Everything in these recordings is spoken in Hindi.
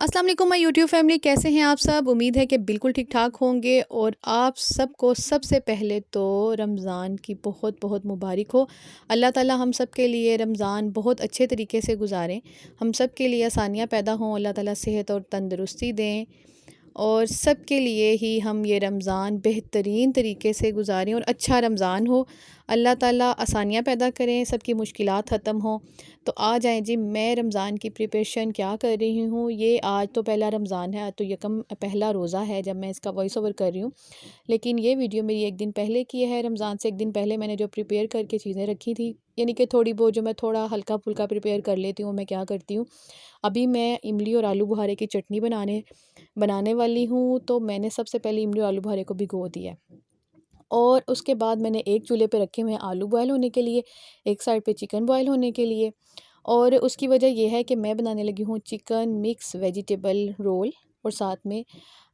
अस्सलाम वालेकुम माय यूट्यूब फैमिली, कैसे हैं आप सब। उम्मीद है कि बिल्कुल ठीक ठाक होंगे। और आप सबको सबसे पहले तो रमज़ान की बहुत बहुत मुबारक हो। अल्लाह ताला हम सब के लिए रमज़ान बहुत अच्छे तरीके से गुजारें, हम सब के लिए आसानियाँ पैदा हों, अल्लाह ताला सेहत और तंदुरुस्ती दें और सब के लिए ही हम ये रमज़ान बेहतरीन तरीके से गुजारें और अच्छा रमज़ान हो। अल्लाह ताला आसानियाँ पैदा करें, सबकी मुश्किलात ख़त्म हों। तो आ जाएँ जी, मैं रमज़ान की प्रिपरेशन क्या कर रही हूँ। ये आज तो पहला रमज़ान है, आज तो यकम पहला रोज़ा है जब मैं इसका वॉइस ओवर कर रही हूँ। लेकिन ये वीडियो मेरी एक दिन पहले की है, रमज़ान से एक दिन पहले मैंने जो प्रिपेयर करके चीज़ें रखी थी, यानी कि थोड़ी बहुत जो मैं थोड़ा हल्का फुल्का प्रिपेयर कर लेती हूँ। मैं क्या करती हूँ, अभी मैं इमली और आलू बुखारे की चटनी बनाने वाली हूँ। तो मैंने सबसे पहले इमली और आलू बुखारे को भिगो दिया है और उसके बाद मैंने एक चूल्हे पे रखे हुए हैं आलू बॉयल होने के लिए, एक साइड पे चिकन बॉयल होने के लिए। और उसकी वजह ये है कि मैं बनाने लगी हूँ चिकन मिक्स वेजिटेबल रोल और साथ में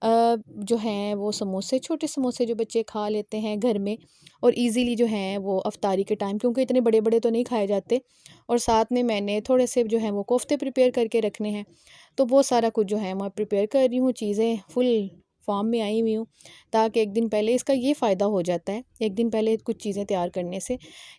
जो हैं वो समोसे, छोटे समोसे जो बच्चे खा लेते हैं घर में और इजीली जो हैं वो अफ्तारी के टाइम, क्योंकि इतने बड़े बड़े तो नहीं खाए जाते। और साथ में मैंने थोड़े से जो हैं वो कोफ्ते प्रिपेयर करके रखने हैं। तो वो सारा कुछ जो है मैं प्रिपेयर कर रही हूँ, चीज़ें फुल फॉर्म में आई हुई हूँ, ताकि एक दिन पहले इसका ये फ़ायदा हो जाता है, एक दिन पहले कुछ चीज़ें तैयार करने से,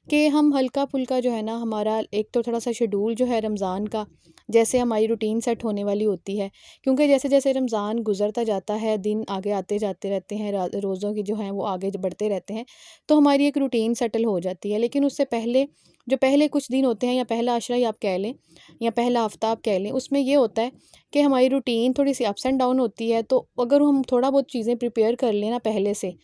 कि हम हल्का फुल्का जो है ना, हमारा एक तो थोड़ा सा शेड्यूल जो है रमज़ान का, जैसे हमारी रूटीन सेट होने वाली होती है। क्योंकि जैसे जैसे रमज़ान गुज़रता जाता है, दिन आगे आते जाते रहते हैं, रोज़ों की जो हैं वो आगे बढ़ते रहते हैं, तो हमारी एक रूटीन सेटल हो जाती है। लेकिन उससे पहले जो पहले कुछ दिन होते हैं, या पहला अशरा ही आप कह लें, या पहला हफ्ता आप कह लें, उसमें ये होता है कि हमारी रूटीन थोड़ी सी अप्स एंड डाउन होती है। तो अगर हम थोड़ा बहुत चीज़ें प्रिपेयर कर लें ना पहले से,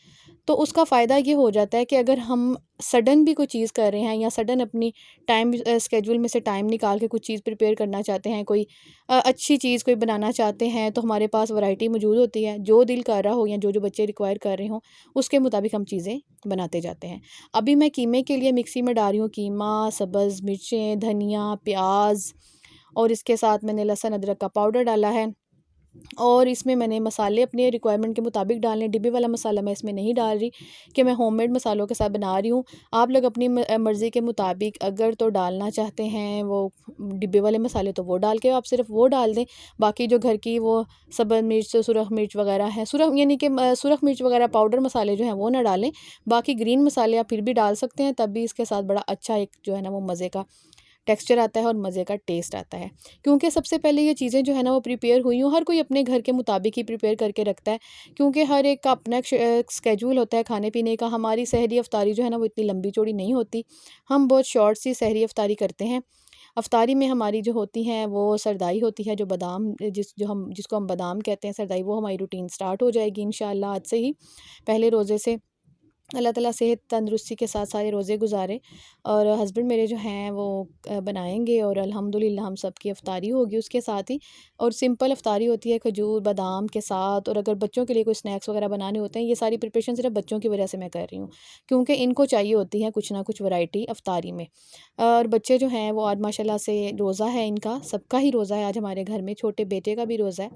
तो उसका फ़ायदा ये हो जाता है कि अगर हम सडन भी कोई चीज़ कर रहे हैं, या सडन अपनी टाइम स्केड्यूल में से टाइम निकाल के कुछ चीज़ प्रिपेयर करना चाहते हैं, कोई अच्छी चीज़ कोई बनाना चाहते हैं, तो हमारे पास वैरायटी मौजूद होती है। जो दिल कर रहा हो या जो जो बच्चे रिक्वायर कर रहे हों, उसके मुताबिक हम चीज़ें बनाते जाते हैं। अभी मैं कीमे के लिए मिक्सी में डाल रही हूँ कीमा, सब्ज़ मिर्चें, धनिया, प्याज, और इसके साथ मैंने लहसुन अदरक का पाउडर डाला है। और इसमें मैंने मसाले अपने रिक्वायरमेंट के मुताबिक डालने, डिब्बे वाला मसाला मैं इसमें नहीं डाल रही कि मैं होममेड मसालों के साथ बना रही हूँ। आप लोग अपनी मर्ज़ी के मुताबिक अगर तो डालना चाहते हैं वो डिब्बे वाले मसाले, तो वो डाल के आप सिर्फ वो डाल दें। बाकी जो घर की वो सब्ज़ मिर्च, सुरख मिर्च वगैरह है, सुरख यानी कि सुरख मिर्च वगैरह पाउडर मसाले जो हैं वो ना डालें। बाकी ग्रीन मसाले आप फिर भी डाल सकते हैं, तब भी इसके साथ बड़ा अच्छा एक जो है ना वो मज़े का टेक्सचर आता है और मज़े का टेस्ट आता है। क्योंकि सबसे पहले ये चीज़ें जो है ना वो प्रिपेयर हुई हूँ, हर कोई अपने घर के मुताबिक ही प्रिपेयर करके रखता है, क्योंकि हर एक का अपना एक स्केड्यूल होता है खाने पीने का। हमारी सहरी अफ्तारी जो है ना वो इतनी लंबी चौड़ी नहीं होती, हम बहुत शॉर्ट सी सहरी अफ्तारी करते हैं। अफ्तारी में हमारी जो होती हैं वो सरदाई होती है, जो बादाम जिसको हम बादाम कहते हैं, सरदाई, वो हमारी रूटीन स्टार्ट हो जाएगी इंशाल्लाह आज से ही, पहले रोज़े से। अल्लाह ताला सेहत तंदुरुस्ती के साथ सारे रोज़े गुज़ारे। और हस्बैंड मेरे जो हैं वो बनाएंगे और अल्हम्दुलिल्लाह हम सब की अफ्तारी होगी उसके साथ ही। और सिंपल अफ्तारी होती है खजूर बादाम के साथ। और अगर बच्चों के लिए कोई स्नैक्स वगैरह बनाने होते हैं, ये सारी प्रिपरेशन सिर्फ बच्चों की वजह से मैं कर रही हूँ, क्योंकि इनको चाहिए होती है कुछ ना कुछ वैरायटी अफ्तारी में। और बच्चे जो हैं वो आज माशाल्लाह से रोज़ा है, इनका सबका ही रोज़ा है आज हमारे घर में, छोटे बेटे का भी रोज़ा है।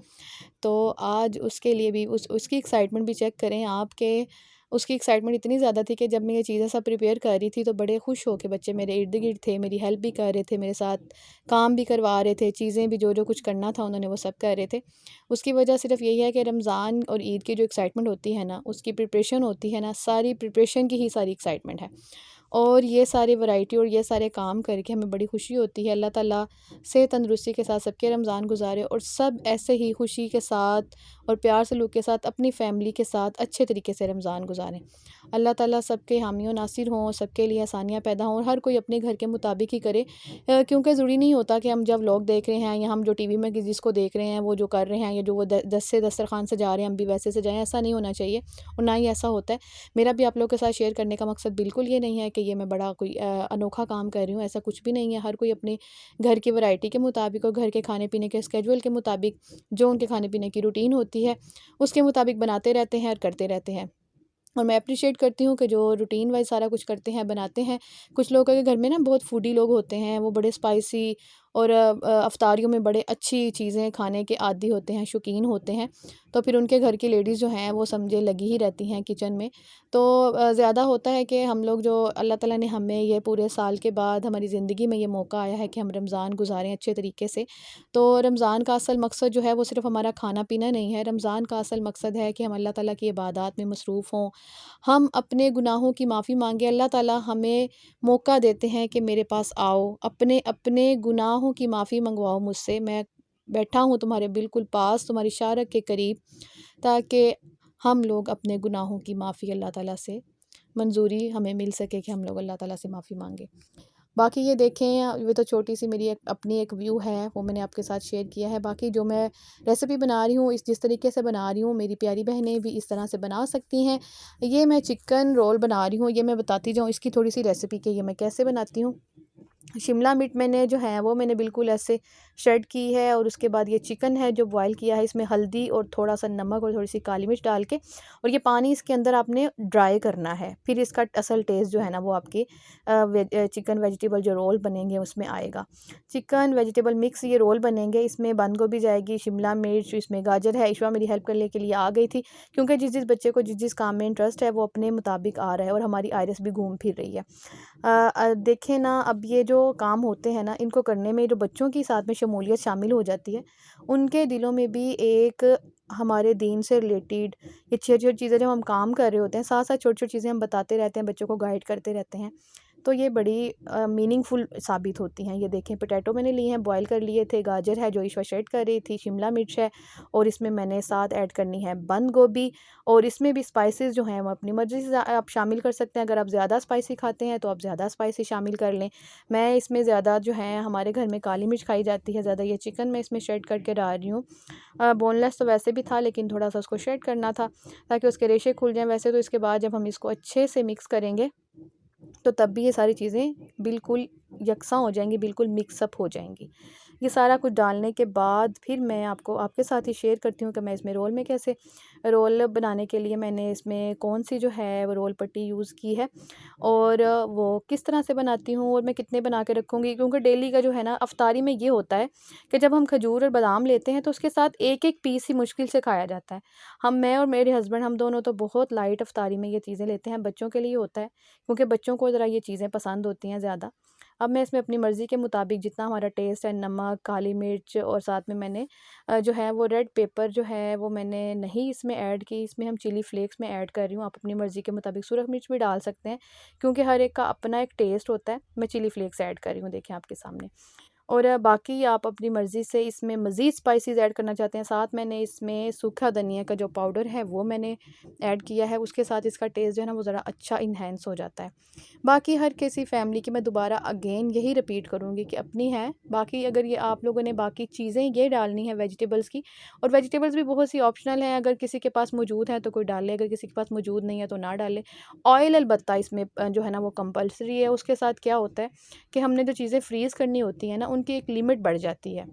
तो आज उसके लिए भी उसकी एक्साइटमेंट भी चेक करें आपके। उसकी एक्साइटमेंट इतनी ज़्यादा थी कि जब मैं ये चीज़ें सब प्रिपेयर कर रही थी, तो बड़े खुश हो के बच्चे मेरे इर्द गिर्द थे, मेरी हेल्प भी कर रहे थे, मेरे साथ काम भी करवा रहे थे, चीज़ें भी जो जो कुछ करना था उन्होंने वो सब कर रहे थे। उसकी वजह सिर्फ यही है कि रमज़ान और ईद की जो एक्साइटमेंट होती है ना, उसकी प्रिपरेशन होती है ना, सारी प्रिपरेशन की ही सारी एक्साइटमेंट है। और ये सारी वैरायटी और ये सारे काम करके हमें बड़ी खुशी होती है। अल्लाह ताला सेहत तंदुरुस्ती के साथ सबके रमज़ान गुज़ारे और सब ऐसे ही खुशी के साथ और प्यार सलूक के साथ अपनी फ़ैमिली के साथ अच्छे तरीके से रमज़ान गुज़ारें। अल्लाह ताला सबके हामी और नासिर हों, सबके लिए आसानियाँ पैदा हों और हर कोई अपने घर के मुताबिक ही करे। क्योंकि ज़रूरी नहीं होता कि हम जब व्लॉग देख रहे हैं या हम जो टीवी में जिसको देख रहे हैं वो जो कर रहे हैं, या जो वो 10 से दस्तरखान से जा रहे हैं हम भी वैसे से जाएँ, ऐसा नहीं होना चाहिए और ना ही ऐसा होता है। मेरा भी आप लोगों के साथ शेयर करने का मकसद बिल्कुल ये नहीं है कि ये मैं बड़ा कोई अनोखा काम कर रही हूँ, ऐसा कुछ भी नहीं है। हर कोई अपने घर की वैरायटी के मुताबिक और घर के खाने पीने के स्केड्यूल के मुताबिक, जो उनके खाने पीने की रूटीन होती है उसके मुताबिक बनाते रहते हैं और करते रहते हैं। और मैं अप्रिशिएट करती हूँ कि जो रूटीन वाइज़ सारा कुछ करते हैं, बनाते हैं। कुछ लोगों के घर में ना बहुत फूडी लोग होते हैं, वो बड़े स्पाइसी और अफ्तारियों में बड़े अच्छी चीज़ें खाने के आदी होते हैं, शौकीन होते हैं। तो फिर उनके घर की लेडीज़ जो हैं वो समझे लगी ही रहती हैं किचन में। तो ज़्यादा होता है कि हम लोग जो अल्लाह ताला ने हमें ये पूरे साल के बाद हमारी ज़िंदगी में ये मौका आया है कि हम रमज़ान गुज़ारें अच्छे तरीके से। तो रमज़ान का असल मकसद जो है वो सिर्फ़ हमारा खाना-पीना नहीं है, रमज़ान का असल मकसद है कि हम अल्लाह ताला की इबादत में मसरूफ़ हों। हम अपने गुनाहों की माफ़ी माँगे, अल्लाह ताला हमें मौका देते हैं कि मेरे पास आओ, अपने अपने गुनाहों की माफ़ी मंगवाओ मुझसे, मैं बैठा हूँ तुम्हारे बिल्कुल पास, तुम्हारी शारक के करीब, ताकि हम लोग अपने गुनाहों की माफ़ी अल्लाह ताला से मंजूरी हमें मिल सके कि हम लोग अल्लाह ताला से माफ़ी मांगे। बाकी ये देखें, ये तो छोटी सी मेरी अपनी एक व्यू है, वो मैंने आपके साथ शेयर किया है। बाकी जो मैं रेसिपी बना रही हूँ, इस जिस तरीके से बना रही हूँ, मेरी प्यारी बहनें भी इस तरह से बना सकती हैं। ये मैं चिकन रोल बना रही हूँ, ये मैं बताती जाऊँ इसकी थोड़ी सी रेसिपी कि ये मैं कैसे बनाती हूँ। शिमला मिर्च मैंने जो है वो मैंने बिल्कुल ऐसे श्रेड की है, और उसके बाद ये चिकन है जो बॉईल किया है, इसमें हल्दी और थोड़ा सा नमक और थोड़ी सी काली मिर्च डाल के, और ये पानी इसके अंदर आपने ड्राई करना है। फिर इसका असल टेस्ट जो है ना वो आपके चिकन वेजिटेबल जो रोल बनेंगे उसमें आएगा। चिकन वेजिटेबल मिक्स ये रोल बनेंगे, इसमें बंद गोभी जाएगी, शिमला मिर्च, इसमें गाजर है। ईशवा मेरी हेल्प करने के लिए आ गई थी, क्योंकि जिस जिस बच्चे को जिस जिस काम में इंटरेस्ट है वो अपने मुताबिक आ रहा है, और हमारी आयरस भी घूम फिर रही है। देखें ना, अब ये जो काम होते हैं ना, इनको करने में जो बच्चों की साथ में शमूलियत शामिल हो जाती है, उनके दिलों में भी एक हमारे दीन से रिलेटेड ये छोटी-छोटी चीज़ें जब हम काम कर रहे होते हैं, साथ-साथ छोटी-छोटी चीज़ें हम बताते रहते हैं, बच्चों को गाइड करते रहते हैं, तो ये बड़ी मीनिंगफुल साबित होती हैं। ये देखें, पोटैटो मैंने लिए हैं, बॉयल कर लिए थे, गाजर है जो ईशवा शेड कर रही थी, शिमला मिर्च है, और इसमें मैंने साथ ऐड करनी है बंद गोभी, और इसमें भी स्पाइसेस जो हैं वो अपनी मर्ज़ी से आप शामिल कर सकते हैं। अगर आप ज़्यादा स्पाइसी खाते हैं तो आप ज़्यादा स्पाइसी शामिल कर लें। मैं इसमें ज़्यादा जो है, हमारे घर में काली मिर्च खाई जाती है ज़्यादा, ये चिकन मैं इसमें शेड करके डाल रही हूँ। बोनलेस तो वैसे भी था, लेकिन थोड़ा सा उसको शेड करना था ताकि उसके रेशे खुल जाएँ। वैसे तो इसके बाद जब हम इसको अच्छे से मिक्स करेंगे तो तब भी ये सारी चीज़ें बिल्कुल यकसा हो जाएंगी, बिल्कुल मिक्सअप हो जाएंगी। ये सारा कुछ डालने के बाद फिर मैं आपको आपके साथ ही शेयर करती हूँ कि मैं इसमें रोल में कैसे, रोल बनाने के लिए मैंने इसमें कौन सी जो है वो रोल पट्टी यूज़ की है, और वो किस तरह से बनाती हूँ, और मैं कितने बना के रखूँगी। क्योंकि डेली का जो है ना अफ्तारी में ये होता है कि जब हम खजूर और बादाम लेते हैं तो उसके साथ एक एक पीस ही मुश्किल से खाया जाता है। मैं और मेरे हस्बैंड, हम दोनों तो बहुत लाइट अफ्तारी में ये चीज़ें लेते हैं। बच्चों के लिए होता है, क्योंकि बच्चों को ज़रा ये चीज़ें पसंद होती हैं ज़्यादा। अब मैं इसमें अपनी मर्ज़ी के मुताबिक जितना हमारा टेस्ट है, नमक, काली मिर्च, और साथ में मैंने जो है वो रेड पेपर जो है वो मैंने नहीं इसमें ऐड की, इसमें हम चिली फ्लेक्स में ऐड कर रही हूँ। आप अपनी मर्ज़ी के मुताबिक सुरख मिर्च भी डाल सकते हैं, क्योंकि हर एक का अपना एक टेस्ट होता है। मैं चिली फ्लेक्स ऐड कर रही हूँ, देखें आपके सामने। और बाकी आप अपनी मर्ज़ी से इसमें मज़ीद स्पाइसेस ऐड करना चाहते हैं, साथ मैंने इसमें सूखा धनिया का जो पाउडर है वो मैंने ऐड किया है। उसके साथ इसका टेस्ट जो है ना वो ज़रा अच्छा इन्हेंस हो जाता है। बाकी हर किसी फैमिली की, मैं दोबारा अगेन यही रिपीट करूँगी कि अपनी है। बाकी अगर ये आप लोगों ने बाकी चीज़ें ये डालनी है वेजिटेबल्स की, और वेजिटेबल्स भी बहुत सी ऑप्शनल हैं, अगर किसी के पास मौजूद है तो कोई डाल ले, अगर किसी के पास मौजूद नहीं है तो ना डाले। ऑयल अलबत्ता इसमें जो है ना वो कंपल्सरी है। उसके साथ क्या होता है कि हमने जो चीज़ें फ्रीज़ करनी होती हैं ना, उनकी एक लिमिट बढ़ जाती है।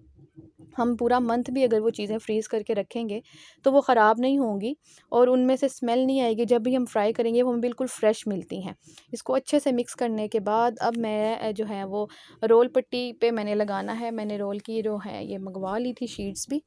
हम पूरा मंथ भी अगर वो चीज़ें फ्रीज़ करके रखेंगे तो वो ख़राब नहीं होंगी, और उनमें से स्मेल नहीं आएगी। जब भी हम फ्राई करेंगे वो हमें बिल्कुल फ्रेश मिलती हैं। इसको अच्छे से मिक्स करने के बाद अब मैं जो है वो रोल पट्टी पे मैंने लगाना है। मैंने रोल की जो है ये मंगवा ली थी शीट्स भी।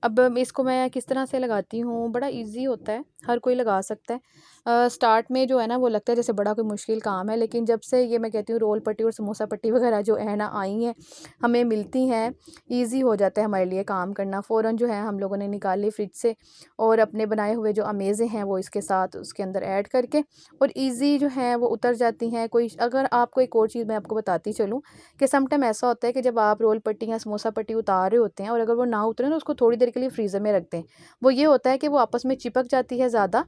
अब इसको मैं किस तरह से लगाती हूँ, बड़ा ईज़ी होता है, हर कोई लगा सकता है। स्टार्ट में जो है ना वो लगता है जैसे बड़ा कोई मुश्किल काम है, लेकिन जब से ये मैं कहती हूँ रोल पट्टी और समोसा पट्टी वगैरह जो है ना आई हैं, हमें मिलती हैं, ईज़ी हो जाता है हमारे लिए काम करना। फ़ौरन जो है हम लोगों ने निकाल ली फ्रिज से, और अपने बनाए हुए जो अमेज़े हैं वो इसके साथ उसके अंदर ऐड करके, और ईज़ी जो है वो उतर जाती हैं। कोई अगर आपको एक और चीज़ मैं आपको बताती चलूँ कि सम टाइम ऐसा होता है कि जब आप रोल पट्टी या समोसा पट्टी उतार रहे होते हैं, और अगर वो ना उतरे तो उसको थोड़ी देर के लिए फ्रीज़र में रख दें। वो ये होता है कि वो आपस में चिपक जाती है ज़्यादा,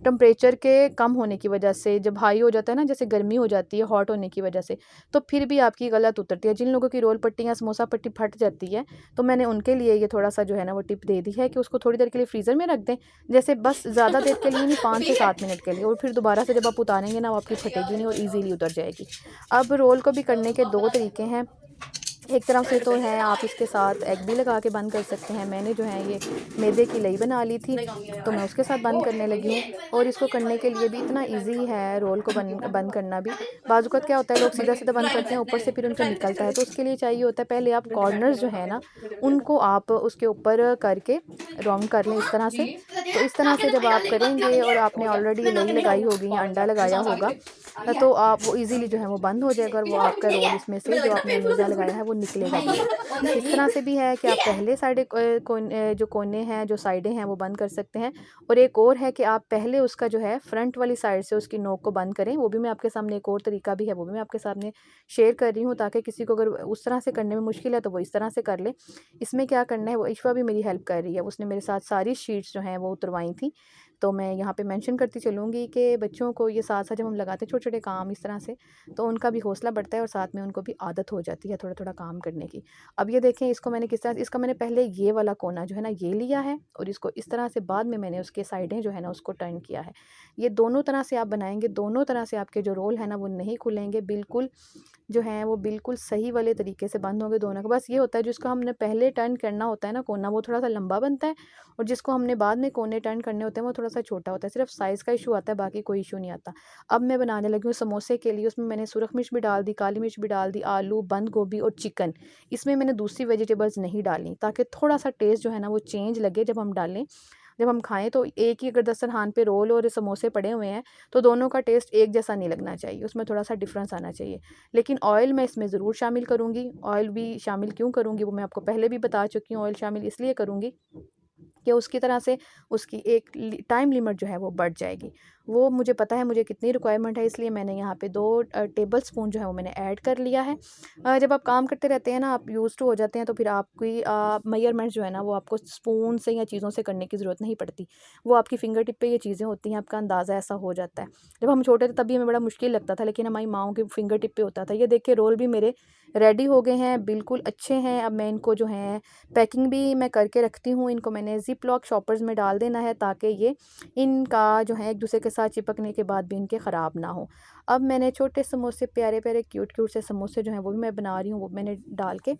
टेम्परेचर के कम होने की वजह से। जब हाई हो जाता है ना, जैसे गर्मी हो जाती है हॉट होने की वजह से, तो फिर भी आपकी गलत उतरती है। जिन लोगों की रोल पट्टी या समोसा पट्टी फट जाती है, तो मैंने उनके लिए ये थोड़ा सा जो है ना वो टिप दे दी है कि उसको थोड़ी देर के लिए फ्रीज़र में रख दें, जैसे बस ज़्यादा देर के लिए नहीं, 5 से 7 मिनट के लिए, और फिर दोबारा से जब आप उतारेंगे ना वो आपकी फटेगी नहीं और ईज़िली उतर जाएगी। अब रोल को भी करने के 2 तरीके हैं। एक तरफ से तो है आप इसके साथ एग भी लगा के बंद कर सकते हैं। मैंने जो है ये मैदे की लई बना ली थी, तो मैं उसके साथ बंद करने लगी हूँ। और इसको करने के लिए भी इतना ईज़ी है रोल को बंद करना भी। बाज़ औक़ात क्या होता है लोग सीधा-सीधा बंद करते हैं, ऊपर से फिर उनका निकलता है। तो उसके लिए चाहिए होता है पहले आप कॉर्नर्स जो है ना, उनको आप उसके ऊपर करके राउंड कर लें इस तरह से। तो इस तरह से जब आप करेंगे और आपने ऑलरेडी लई लगाई होगी या अंडा लगाया होगा, तो आप वो ईज़िली जो है वो बंद हो जाएगा और वो आपका रोल इसमें से जो आपने मैदा लगाया है वो निकलेगा भी नहीं। इस तरह से भी है कि आप पहले जो कोने हैं, जो साइडें हैं वो बंद कर सकते हैं। और एक और है कि आप पहले उसका जो है फ्रंट वाली साइड से उसकी नोक को बंद करें। वो भी मैं आपके सामने एक और तरीका भी है, वो भी मैं आपके सामने शेयर कर रही हूँ, ताकि किसी को अगर उस तरह से करने में मुश्किल है तो वो इस तरह से कर ले। इसमें क्या करना है, वो इशवा भी मेरी हेल्प कर रही है, उसने मेरे साथ सारी शीट्स जो हैं वो उतरवाई थी। तो मैं यहाँ पे मेंशन करती चलूँगी कि बच्चों को ये साथ-साथ जब हम लगाते हैं छोटे-छोटे काम इस तरह से, तो उनका भी हौसला बढ़ता है और साथ में उनको भी आदत हो जाती है थोड़ा-थोड़ा काम करने की। अब ये देखें, इसको मैंने किस तरह, इसका मैंने पहले ये वाला कोना जो है ना ये लिया है और इसको इस तरह से बाद में मैंने उसके साइडें जो है ना उसको टर्न किया है। ये दोनों तरह से आप बनाएँगे, दोनों तरह से आपके जो रोल है ना वो नहीं खुलेंगे, बिल्कुल जो हैं वो बिल्कुल सही वाले तरीके से बंद होंगे दोनों का। बस ये होता है जिसको हमने पहले टर्न करना होता है ना कोना, वो थोड़ा-सा लंबा बनता है, और जिसको हमने बाद में कोने टर्न करने होते हैं वो थोड़ा-सा छोटा होता है। सिर्फ़ साइज़ का इश्यू आता है, बाकी कोई इश्यू नहीं आता। अब मैं बनाने लगी हूँ समोसे के लिए। उसमें मैंने सुरख मिर्च भी डाल दी, काली मिर्च भी डाल दी, आलू, बंद गोभी और चिकन। इसमें मैंने दूसरी वेजिटेबल्स नहीं डाली, ताकि थोड़ा-सा टेस्ट जो है ना वो चेंज लगे जब हम डालें। जब हम खाएँ तो एक ही अगर दस्तरखान पे रोल और समोसे पड़े हुए हैं, तो दोनों का टेस्ट एक जैसा नहीं लगना चाहिए, उसमें थोड़ा-सा डिफ़रेंस आना चाहिए। लेकिन ऑयल मैं इसमें ज़रूर शामिल करूँगी। ऑयल भी शामिल क्यों करूँगी वो मैं आपको पहले भी बता चुकी हूँ। ऑयल शामिल इसलिए करूँगी कि उसकी तरह से उसकी एक टाइम लिमिट जो है वो बढ़ जाएगी। वो मुझे पता है मुझे कितनी रिक्वायरमेंट है, इसलिए मैंने यहाँ पे 2 टेबल स्पून जो है वो मैंने ऐड कर लिया है। जब आप काम करते रहते हैं ना, आप यूज़्ड टू हो जाते हैं, तो फिर आपकी मेजरमेंट जो है ना वो आपको स्पून से या चीज़ों से करने की ज़रूरत नहीं पड़ती। वो आपकी फिंगर टिप पे ये चीज़ें होती हैं, आपका अंदाज़ा ऐसा हो जाता है। जब हम छोटे थे तब भी हमें बड़ा मुश्किल लगता था, लेकिन हमारी माँओं की फिंगर टिप पे होता था। ये देखिए रोल भी मेरे रेडी हो गए हैं, बिल्कुल अच्छे हैं। अब मैं इनको जो है पैकिंग भी मैं करके रखती हूँ। इनको मैंने ज़िप लॉक शॉपर्स में डाल देना है, ताकि ये इनका जो है एक-दूसरे के साथ चिपकने के बाद भी इनके ख़राब ना हो। अब मैंने छोटे समोसे प्यारे-प्यारे क्यूट-क्यूट से समोसे जो हैं वो भी मैं बना रही हूँ, वो मैंने डाल के,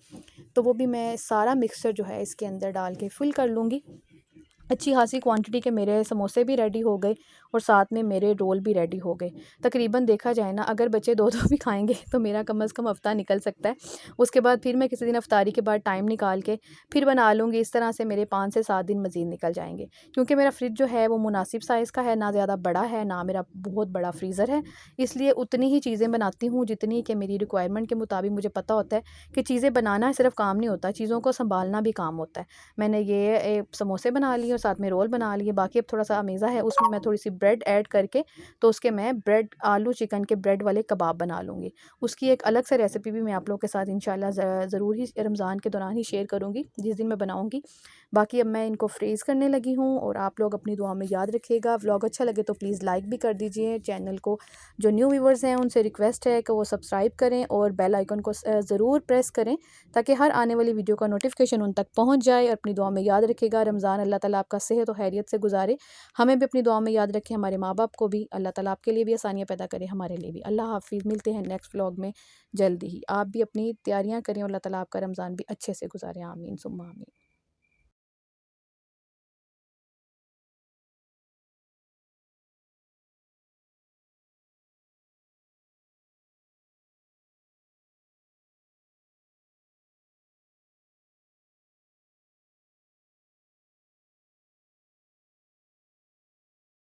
तो वो भी मैं सारा मिक्सचर जो है इसके अंदर डाल के फ़िल कर लूँगी। अच्छी खासी क्वांटिटी के मेरे समोसे भी रेडी हो गए और साथ में मेरे रोल भी रेडी हो गए। तकरीबन देखा जाए ना, अगर बच्चे 2-2 भी खाएँगे तो मेरा कम से कम हफ़्ता निकल सकता है। उसके बाद फिर मैं किसी दिन इफ्तारी के बाद टाइम निकाल के फिर बना लूँगी। इस तरह से मेरे 5 से 7 दिन मज़ीद निकल जाएँगे। क्योंकि मेरा फ्रिज जो है वो मुनासिब साइज़ का है, ना ज़्यादा बड़ा है, ना मेरा बहुत बड़ा फ्रीज़र है। इसलिए उतनी ही चीज़ें बनाती हूँ जितनी कि मेरी रिक्वायरमेंट के मुताबिक मुझे पता होता है कि चीज़ें बनाना सिर्फ़ काम नहीं होता, चीज़ों को सँभालना भी काम होता है। मैंने ये समोसे बना लिए और साथ में रोल बना लिए। बाकी अब थोड़ा-सा अमेज़ा है, उसमें मैं थोड़ी-सी ब्रेड ऐड करके तो उसके मैं ब्रेड आलू चिकन के ब्रेड वाले कबाब बना लूँगी। उसकी एक अलग से रेसिपी भी मैं आप लोगों के साथ इंशाल्लाह ज़रूर ही रमज़ान के दौरान ही शेयर करूँगी, जिस दिन मैं बनाऊँगी। बाकी अब मैं इनको फ्रीज़ करने लगी हूँ और आप लोग अपनी दुआ में याद रखिएगा। व्लॉग अच्छा लगे तो प्लीज़ लाइक भी कर दीजिए। चैनल को जो न्यू व्यूअर्स हैं उनसे रिक्वेस्ट है कि वो सब्सक्राइब करें और बेल आइकन को ज़रूर प्रेस करें, ताकि हर आने वाली वीडियो का नोटिफिकेशन उन तक पहुँच जाए। और अपनी दुआ में याद रखिएगा, रमज़ान अल्लाह ताला आपका सेहत और खैरियत से गुजारे। हमें भी अपनी दुआ में याद रखें, हमारे माँ-बाप को भी अल्लाह ताला आपके लिए भी आसानियाँ पैदा करे, हमारे लिए भी। अल्लाह हाफ़िज़, मिलते हैं नेक्स्ट व्लॉग में जल्दी ही। आप भी अपनी तैयारियाँ करें और अल्लाह ताला आपका रमज़ान भी अच्छे से गुजारे। आमीन सुम्मा आमीन।